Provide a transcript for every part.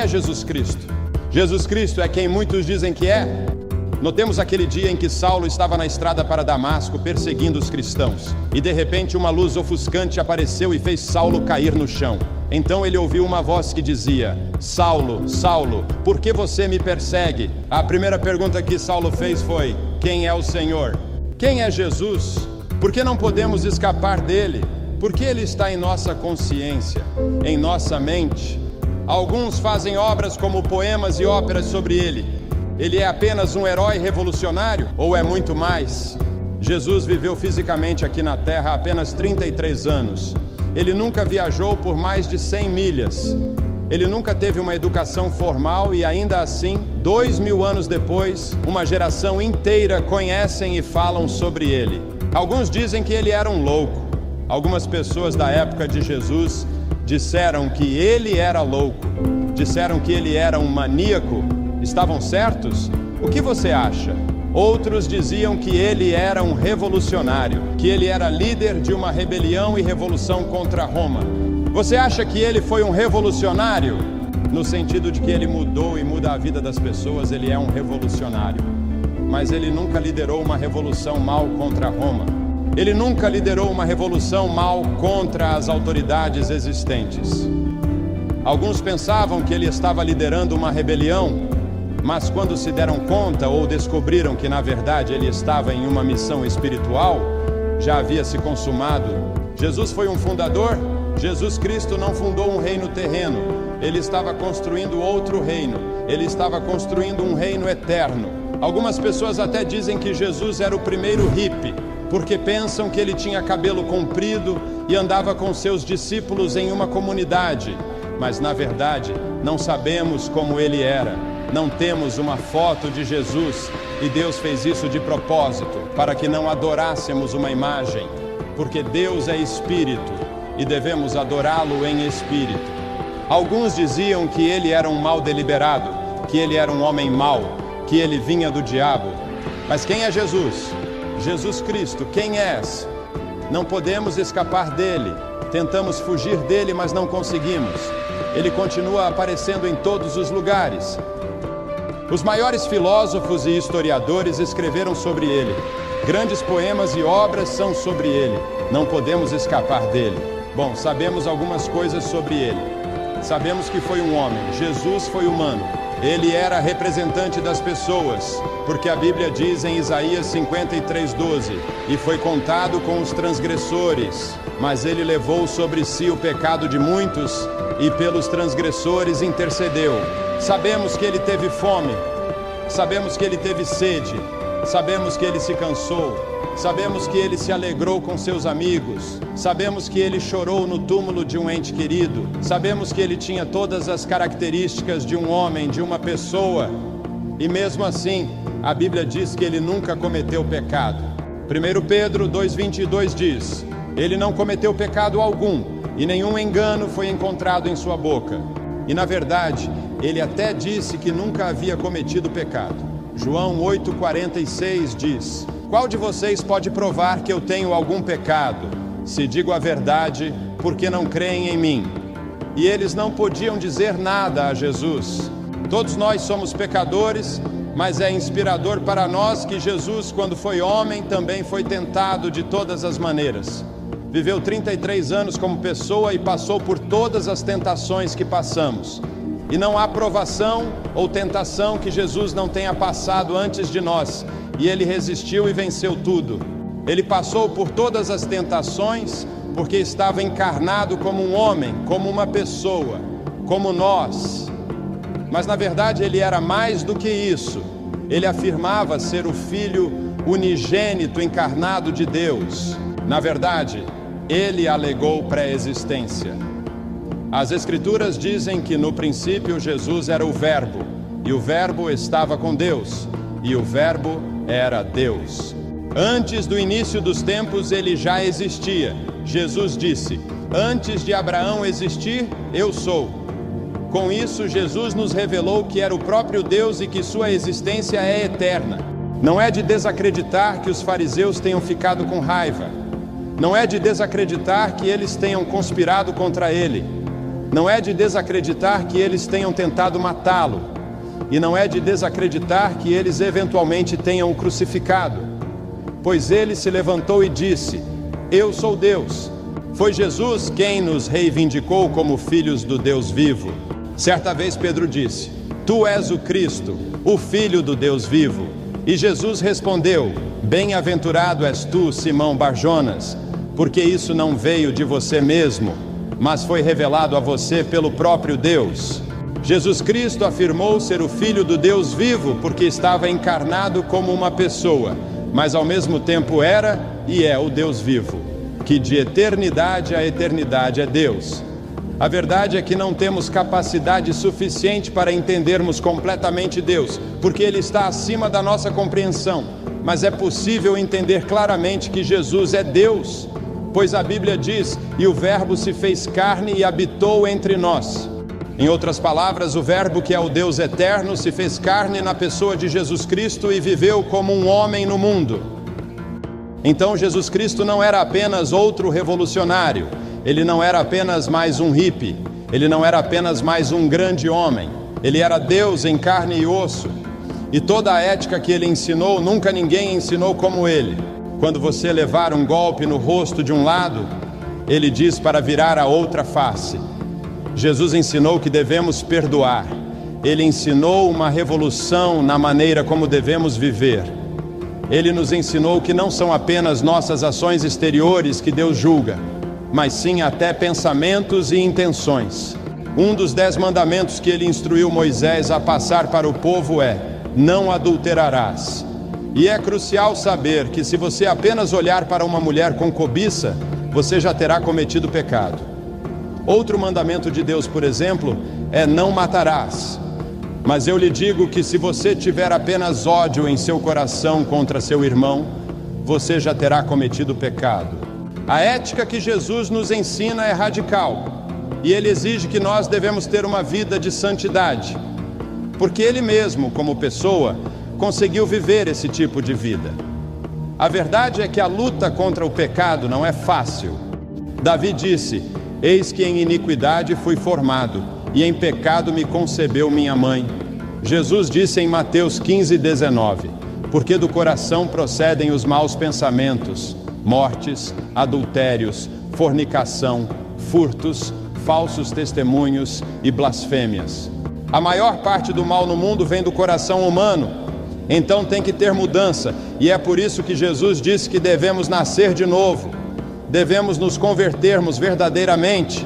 é Jesus Cristo? Jesus Cristo é quem muitos dizem que é? Notemos aquele dia em que Saulo estava na estrada para Damasco perseguindo os cristãos. E de repente uma luz ofuscante apareceu e fez Saulo cair no chão. Então ele ouviu uma voz que dizia: Saulo, Saulo, por que você me persegue? A primeira pergunta que Saulo fez foi: quem é o Senhor? Quem é Jesus? Por que não podemos escapar dele? Por que ele está em nossa consciência, em nossa mente? Alguns fazem obras como poemas e óperas sobre ele. Ele é apenas um herói revolucionário ou é muito mais? Jesus viveu fisicamente aqui na Terra há apenas 33 anos. Ele nunca viajou por mais de 100 milhas. Ele nunca teve uma educação formal e ainda assim, 2000 anos depois, uma geração inteira conhecem e falam sobre ele. Alguns dizem que ele era um louco. Algumas pessoas da época de Jesus disseram que ele era louco. Disseram que ele era um maníaco. Estavam certos? O que você acha? Outros diziam que ele era um revolucionário, que ele era líder de uma rebelião e revolução contra Roma. Você acha que ele foi um revolucionário? No sentido de que ele mudou e muda a vida das pessoas, ele é um revolucionário. Mas ele nunca liderou uma revolução mal contra Roma. Ele nunca liderou uma revolução mal contra as autoridades existentes. Alguns pensavam que ele estava liderando uma rebelião, mas quando se deram conta ou descobriram que na verdade ele estava em uma missão espiritual, já havia se consumado. Jesus foi um fundador? Jesus Cristo não fundou um reino terreno. Ele estava construindo outro reino. Ele estava construindo um reino eterno. Algumas pessoas até dizem que Jesus era o primeiro hippie, porque pensam que ele tinha cabelo comprido e andava com seus discípulos em uma comunidade. Mas na verdade, não sabemos como ele era. Não temos uma foto de Jesus e Deus fez isso de propósito, para que não adorássemos uma imagem, porque Deus é espírito e devemos adorá-lo em espírito. Alguns diziam que ele era um mal deliberado, que ele era um homem mau, que ele vinha do diabo. Mas quem é Jesus? Jesus Cristo, quem és? Não podemos escapar dele. Tentamos fugir dele, mas não conseguimos. Ele continua aparecendo em todos os lugares. Os maiores filósofos e historiadores escreveram sobre ele. Grandes poemas e obras são sobre ele. Não podemos escapar dele. Bom, sabemos algumas coisas sobre ele. Sabemos que foi um homem. Jesus foi humano. Ele era representante das pessoas, porque a Bíblia diz em Isaías 53:12: e foi contado com os transgressores, mas ele levou sobre si o pecado de muitos e pelos transgressores intercedeu. Sabemos que ele teve fome, sabemos que ele teve sede, sabemos que ele se cansou, sabemos que ele se alegrou com seus amigos, sabemos que ele chorou no túmulo de um ente querido, sabemos que ele tinha todas as características de um homem, de uma pessoa, e mesmo assim, a Bíblia diz que ele nunca cometeu pecado. 1 Pedro 2:22 diz: ele não cometeu pecado algum, e nenhum engano foi encontrado em sua boca. E na verdade, ele até disse que nunca havia cometido pecado. João 8:46 diz: qual de vocês pode provar que eu tenho algum pecado? Se digo a verdade, porque não creem em mim. E eles não podiam dizer nada a Jesus. Todos nós somos pecadores, mas é inspirador para nós que Jesus, quando foi homem, também foi tentado de todas as maneiras. Viveu 33 anos como pessoa e passou por todas as tentações que passamos. E não há provação ou tentação que Jesus não tenha passado antes de nós. E ele resistiu e venceu tudo. Ele passou por todas as tentações porque estava encarnado como um homem, como uma pessoa, como nós. Mas na verdade ele era mais do que isso. Ele afirmava ser o Filho unigênito encarnado de Deus. Na verdade, ele alegou pré-existência. As Escrituras dizem que no princípio Jesus era o Verbo, e o Verbo estava com Deus, e o Verbo era Deus. Antes do início dos tempos ele já existia. Jesus disse: antes de Abraão existir, eu sou. Com isso, Jesus nos revelou que era o próprio Deus e que sua existência é eterna. Não é de desacreditar que os fariseus tenham ficado com raiva. Não é de desacreditar que eles tenham conspirado contra ele. Não é de desacreditar que eles tenham tentado matá-lo, e não é de desacreditar que eles eventualmente tenham o crucificado, pois ele se levantou e disse: eu sou Deus. Foi Jesus quem nos reivindicou como filhos do Deus vivo. Certa vez Pedro disse: tu és o Cristo, o Filho do Deus vivo. E Jesus respondeu: bem-aventurado és tu, Simão Barjonas, porque isso não veio de você mesmo, mas foi revelado a você pelo próprio Deus. Jesus Cristo afirmou ser o Filho do Deus vivo porque estava encarnado como uma pessoa, mas ao mesmo tempo era e é o Deus vivo, que de eternidade a eternidade é Deus. A verdade é que não temos capacidade suficiente para entendermos completamente Deus, porque Ele está acima da nossa compreensão, mas é possível entender claramente que Jesus é Deus, pois a Bíblia diz: e o Verbo se fez carne e habitou entre nós. Em outras palavras, o Verbo, que é o Deus eterno, se fez carne na pessoa de Jesus Cristo e viveu como um homem no mundo. Então Jesus Cristo não era apenas outro revolucionário, ele não era apenas mais um hippie, ele não era apenas mais um grande homem, ele era Deus em carne e osso. E toda a ética que ele ensinou, nunca ninguém ensinou como ele. Quando você levar um golpe no rosto de um lado, ele diz para virar a outra face. Jesus ensinou que devemos perdoar. Ele ensinou uma revolução na maneira como devemos viver. Ele nos ensinou que não são apenas nossas ações exteriores que Deus julga, mas sim até pensamentos e intenções. Um dos 10 mandamentos que ele instruiu Moisés a passar para o povo é: não adulterarás. E é crucial saber que se você apenas olhar para uma mulher com cobiça, você já terá cometido pecado. Outro mandamento de Deus, por exemplo, é: não matarás. Mas eu lhe digo que se você tiver apenas ódio em seu coração contra seu irmão, você já terá cometido pecado. A ética que Jesus nos ensina é radical, e Ele exige que nós devemos ter uma vida de santidade, porque Ele mesmo, como pessoa, conseguiu viver esse tipo de vida. A verdade é que a luta contra o pecado não é fácil. Davi disse: eis que em iniquidade fui formado, e em pecado me concebeu minha mãe. Jesus disse em Mateus 15:19: porque do coração procedem os maus pensamentos, mortes, adultérios, fornicação, furtos, falsos testemunhos e blasfêmias. A maior parte do mal no mundo vem do coração humano, então tem que ter mudança, e é por isso que Jesus disse que devemos nascer de novo. Devemos nos convertermos verdadeiramente,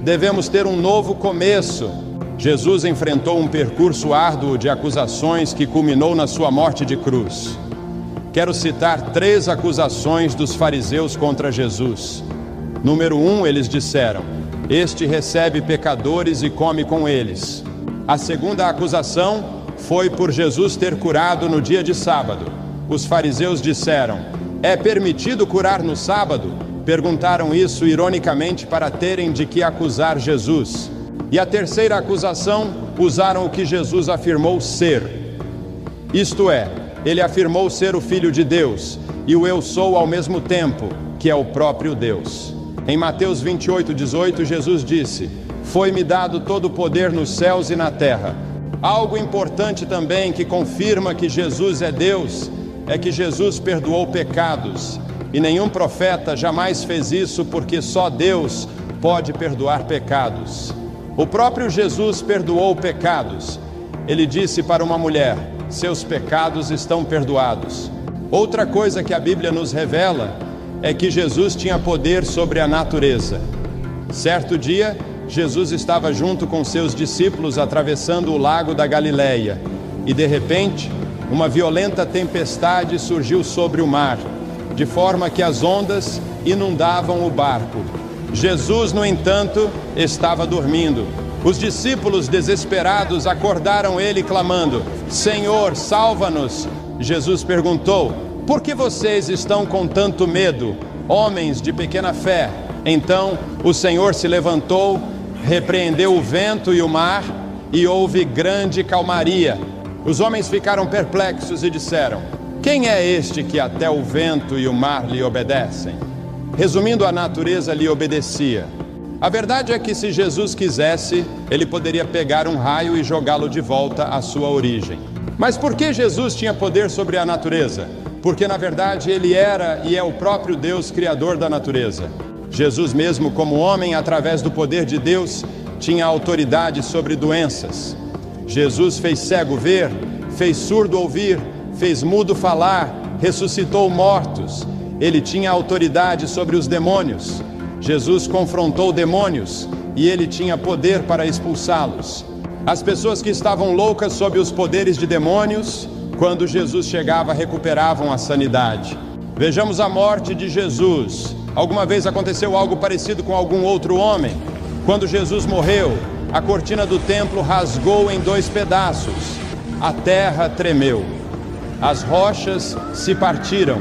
devemos ter um novo começo. Jesus enfrentou um percurso árduo de acusações que culminou na sua morte de cruz. Quero citar 3 acusações dos fariseus contra Jesus. Número 1, eles disseram: este recebe pecadores e come com eles. A segunda acusação foi por Jesus ter curado no dia de sábado. Os fariseus disseram: é permitido curar no sábado? Perguntaram isso ironicamente para terem de que acusar Jesus. E a terceira acusação, usaram o que Jesus afirmou ser. Isto é, ele afirmou ser o Filho de Deus e o eu sou ao mesmo tempo, que é o próprio Deus. Em Mateus 28:18, Jesus disse: foi-me dado todo o poder nos céus e na terra. Algo importante também que confirma que Jesus é Deus é que Jesus perdoou pecados. E nenhum profeta jamais fez isso, porque só Deus pode perdoar pecados. O próprio Jesus perdoou pecados. Ele disse para uma mulher: seus pecados estão perdoados. Outra coisa que a Bíblia nos revela é que Jesus tinha poder sobre a natureza. Certo dia, Jesus estava junto com seus discípulos atravessando o lago da Galileia, e de repente, uma violenta tempestade surgiu sobre o mar, de forma que as ondas inundavam o barco. Jesus, no entanto, estava dormindo. Os discípulos, desesperados, acordaram ele clamando: Senhor, salva-nos! Jesus perguntou: por que vocês estão com tanto medo, homens de pequena fé? Então o Senhor se levantou, repreendeu o vento e o mar, e houve grande calmaria. Os homens ficaram perplexos e disseram: quem é este que até o vento e o mar lhe obedecem? Resumindo, a natureza lhe obedecia. A verdade é que se Jesus quisesse, ele poderia pegar um raio e jogá-lo de volta à sua origem. Mas por que Jesus tinha poder sobre a natureza? Porque na verdade ele era e é o próprio Deus criador da natureza. Jesus mesmo, como homem, através do poder de Deus, tinha autoridade sobre doenças. Jesus fez cego ver, fez surdo ouvir, fez mudo falar, ressuscitou mortos. Ele tinha autoridade sobre os demônios. Jesus confrontou demônios e ele tinha poder para expulsá-los. As pessoas que estavam loucas sob os poderes de demônios, quando Jesus chegava, recuperavam a sanidade. Vejamos a morte de Jesus. Alguma vez aconteceu algo parecido com algum outro homem? Quando Jesus morreu, a cortina do templo rasgou em 2 pedaços. A terra tremeu. As rochas se partiram.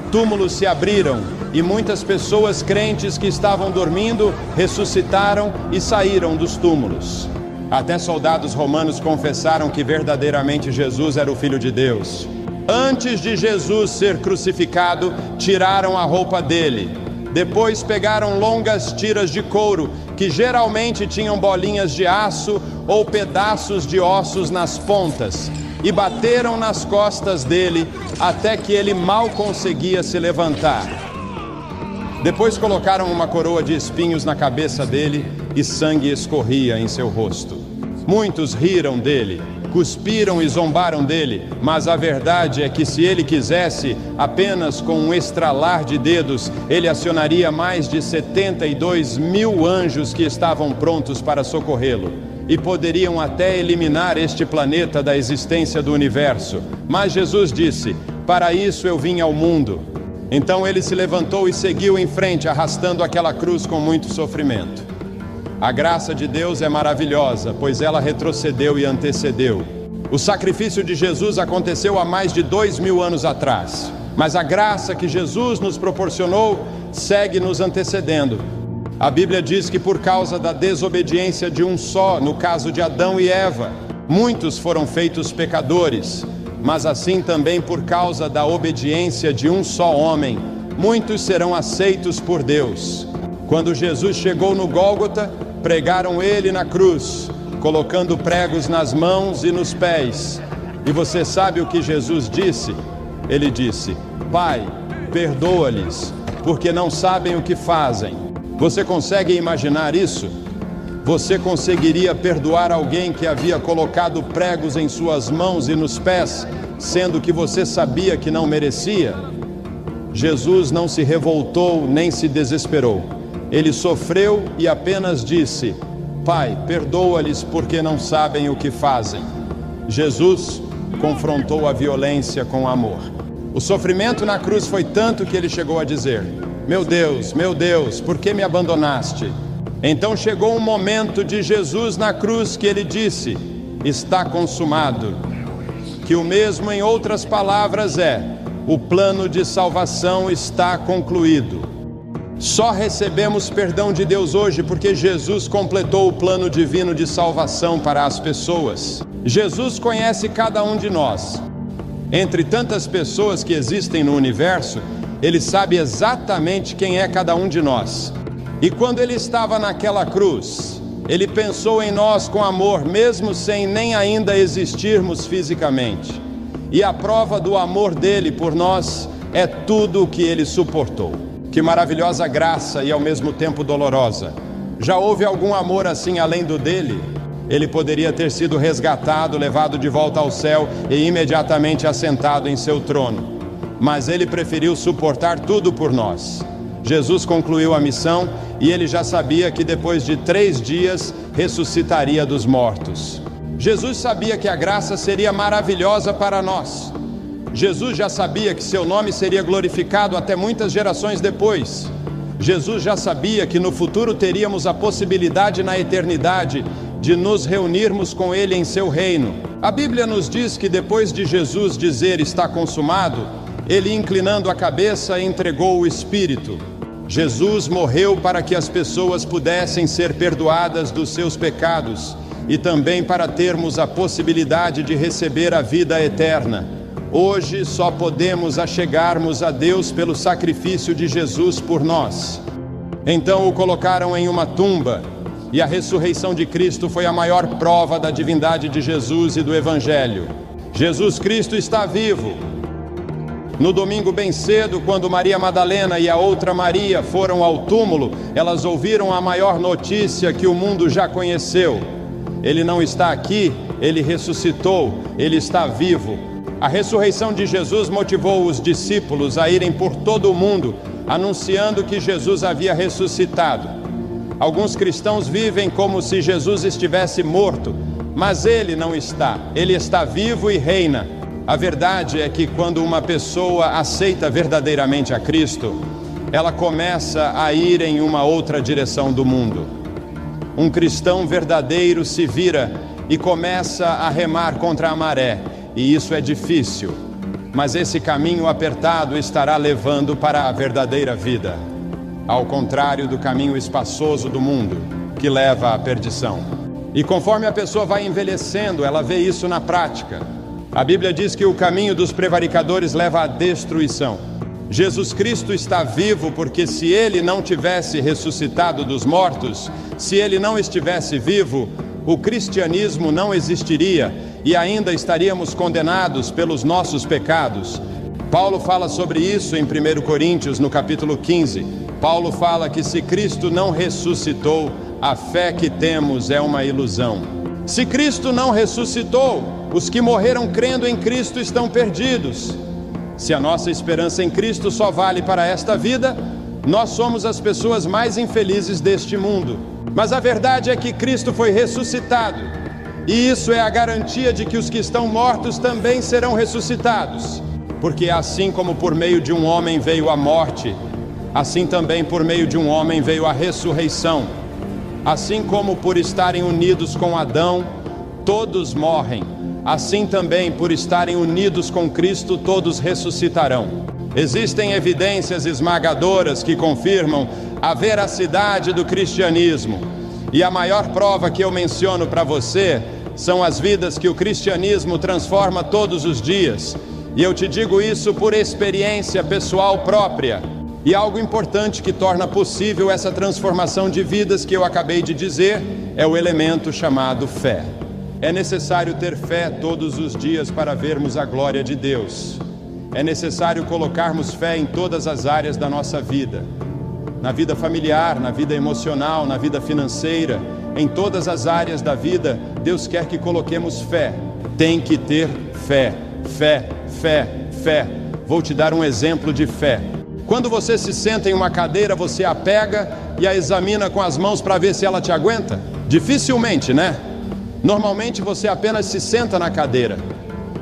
Túmulos se abriram e muitas pessoas crentes que estavam dormindo ressuscitaram e saíram dos túmulos. Até soldados romanos confessaram que verdadeiramente Jesus era o Filho de Deus. Antes de Jesus ser crucificado, tiraram a roupa dele. Depois pegaram longas tiras de couro, que geralmente tinham bolinhas de aço ou pedaços de ossos nas pontas, e bateram nas costas dele até que ele mal conseguia se levantar. Depois colocaram uma coroa de espinhos na cabeça dele e sangue escorria em seu rosto. Muitos riram dele, cuspiram e zombaram dele, mas a verdade é que se ele quisesse, apenas com um estralar de dedos, ele acionaria mais de 72 mil anjos que estavam prontos para socorrê-lo. E poderiam até eliminar este planeta da existência do universo. Mas Jesus disse: para isso eu vim ao mundo. Então ele se levantou e seguiu em frente, arrastando aquela cruz com muito sofrimento. A graça de Deus é maravilhosa, pois ela retrocedeu e antecedeu. O sacrifício de Jesus aconteceu há mais de 2000 anos atrás. Mas a graça que Jesus nos proporcionou segue nos antecedendo. A Bíblia diz que por causa da desobediência de um só, no caso de Adão e Eva, muitos foram feitos pecadores, mas assim também por causa da obediência de um só homem, muitos serão aceitos por Deus. Quando Jesus chegou no Gólgota, pregaram ele na cruz, colocando pregos nas mãos e nos pés. E você sabe o que Jesus disse? Ele disse: Pai, perdoa-lhes, porque não sabem o que fazem. Você consegue imaginar isso? Você conseguiria perdoar alguém que havia colocado pregos em suas mãos e nos pés, sendo que você sabia que não merecia? Jesus não se revoltou nem se desesperou. Ele sofreu e apenas disse: Pai, perdoa-lhes porque não sabem o que fazem. Jesus confrontou a violência com amor. O sofrimento na cruz foi tanto que ele chegou a dizer: meu Deus, por que me abandonaste? Então chegou um momento de Jesus na cruz que ele disse: está consumado. Que o mesmo em outras palavras é: o plano de salvação está concluído. Só recebemos perdão de Deus hoje porque Jesus completou o plano divino de salvação para as pessoas. Jesus conhece cada um de nós. Entre tantas pessoas que existem no universo, Ele sabe exatamente quem é cada um de nós. E quando Ele estava naquela cruz, Ele pensou em nós com amor, mesmo sem nem ainda existirmos fisicamente. E a prova do amor dele por nós é tudo o que Ele suportou. Que maravilhosa graça e ao mesmo tempo dolorosa. Já houve algum amor assim além do dele? Ele poderia ter sido resgatado, levado de volta ao céu e imediatamente assentado em seu trono. Mas ele preferiu suportar tudo por nós. Jesus concluiu a missão e ele já sabia que depois de 3 dias ressuscitaria dos mortos. Jesus sabia que a graça seria maravilhosa para nós. Jesus já sabia que seu nome seria glorificado até muitas gerações depois. Jesus já sabia que no futuro teríamos a possibilidade na eternidade de nos reunirmos com Ele em seu reino. A Bíblia nos diz que depois de Jesus dizer está consumado, Ele, inclinando a cabeça, entregou o Espírito. Jesus morreu para que as pessoas pudessem ser perdoadas dos seus pecados e também para termos a possibilidade de receber a vida eterna. Hoje só podemos achegarmos a Deus pelo sacrifício de Jesus por nós. Então o colocaram em uma tumba, e a ressurreição de Cristo foi a maior prova da divindade de Jesus e do Evangelho. Jesus Cristo está vivo. No domingo bem cedo, quando Maria Madalena e a outra Maria foram ao túmulo, elas ouviram a maior notícia que o mundo já conheceu. Ele não está aqui, ele ressuscitou, ele está vivo. A ressurreição de Jesus motivou os discípulos a irem por todo o mundo, anunciando que Jesus havia ressuscitado. Alguns cristãos vivem como se Jesus estivesse morto, mas ele não está, ele está vivo e reina. A verdade é que quando uma pessoa aceita verdadeiramente a Cristo, ela começa a ir em uma outra direção do mundo. Um cristão verdadeiro se vira e começa a remar contra a maré, e isso é difícil, mas esse caminho apertado estará levando para a verdadeira vida, ao contrário do caminho espaçoso do mundo, que leva à perdição. E conforme a pessoa vai envelhecendo, ela vê isso na prática. A Bíblia diz que o caminho dos prevaricadores leva à destruição. Jesus Cristo está vivo porque se Ele não tivesse ressuscitado dos mortos, se Ele não estivesse vivo, o cristianismo não existiria e ainda estaríamos condenados pelos nossos pecados. Paulo fala sobre isso em 1 Coríntios, no capítulo 15. Paulo fala que se Cristo não ressuscitou, a fé que temos é uma ilusão. Se Cristo não ressuscitou, os que morreram crendo em Cristo estão perdidos. Se a nossa esperança em Cristo só vale para esta vida, nós somos as pessoas mais infelizes deste mundo. Mas a verdade é que Cristo foi ressuscitado, e isso é a garantia de que os que estão mortos também serão ressuscitados. Porque assim como por meio de um homem veio a morte, assim também por meio de um homem veio a ressurreição. Assim como por estarem unidos com Adão, todos morrem, assim também por estarem unidos com Cristo, todos ressuscitarão. Existem evidências esmagadoras que confirmam a veracidade do cristianismo. E a maior prova que eu menciono para você são as vidas que o cristianismo transforma todos os dias. E eu te digo isso por experiência pessoal própria. E algo importante que torna possível essa transformação de vidas que eu acabei de dizer é o elemento chamado fé. É necessário ter fé todos os dias para vermos a glória de Deus. É necessário colocarmos fé em todas as áreas da nossa vida. Na vida familiar, na vida emocional, na vida financeira, em todas as áreas da vida, Deus quer que coloquemos fé. Tem que ter fé, fé, fé, fé. Vou te dar um exemplo de fé. Quando você se senta em uma cadeira, você a pega e a examina com as mãos para ver se ela te aguenta? Dificilmente, né? Normalmente você apenas se senta na cadeira,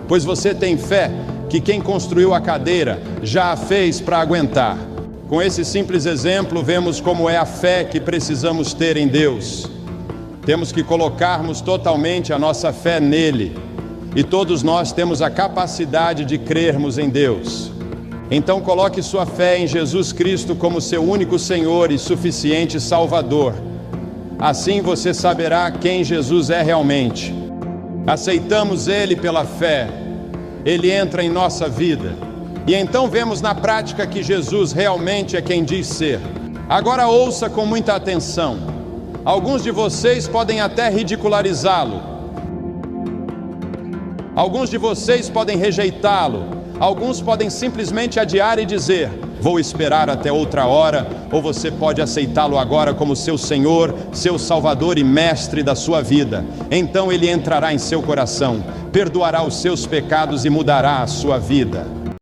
pois você tem fé que quem construiu a cadeira já a fez para aguentar. Com esse simples exemplo, vemos como é a fé que precisamos ter em Deus. Temos que colocarmos totalmente a nossa fé nele, e todos nós temos a capacidade de crermos em Deus. Então coloque sua fé em Jesus Cristo como seu único Senhor e suficiente Salvador. Assim você saberá quem Jesus é realmente. Aceitamos Ele pela fé, Ele entra em nossa vida, e então vemos na prática que Jesus realmente é quem diz ser. Agora ouça com muita atenção. Alguns de vocês podem até ridicularizá-lo. Alguns de vocês podem rejeitá-lo. Alguns podem simplesmente adiar e dizer: vou esperar até outra hora, ou você pode aceitá-lo agora como seu Senhor, seu Salvador e Mestre da sua vida. Então Ele entrará em seu coração, perdoará os seus pecados e mudará a sua vida.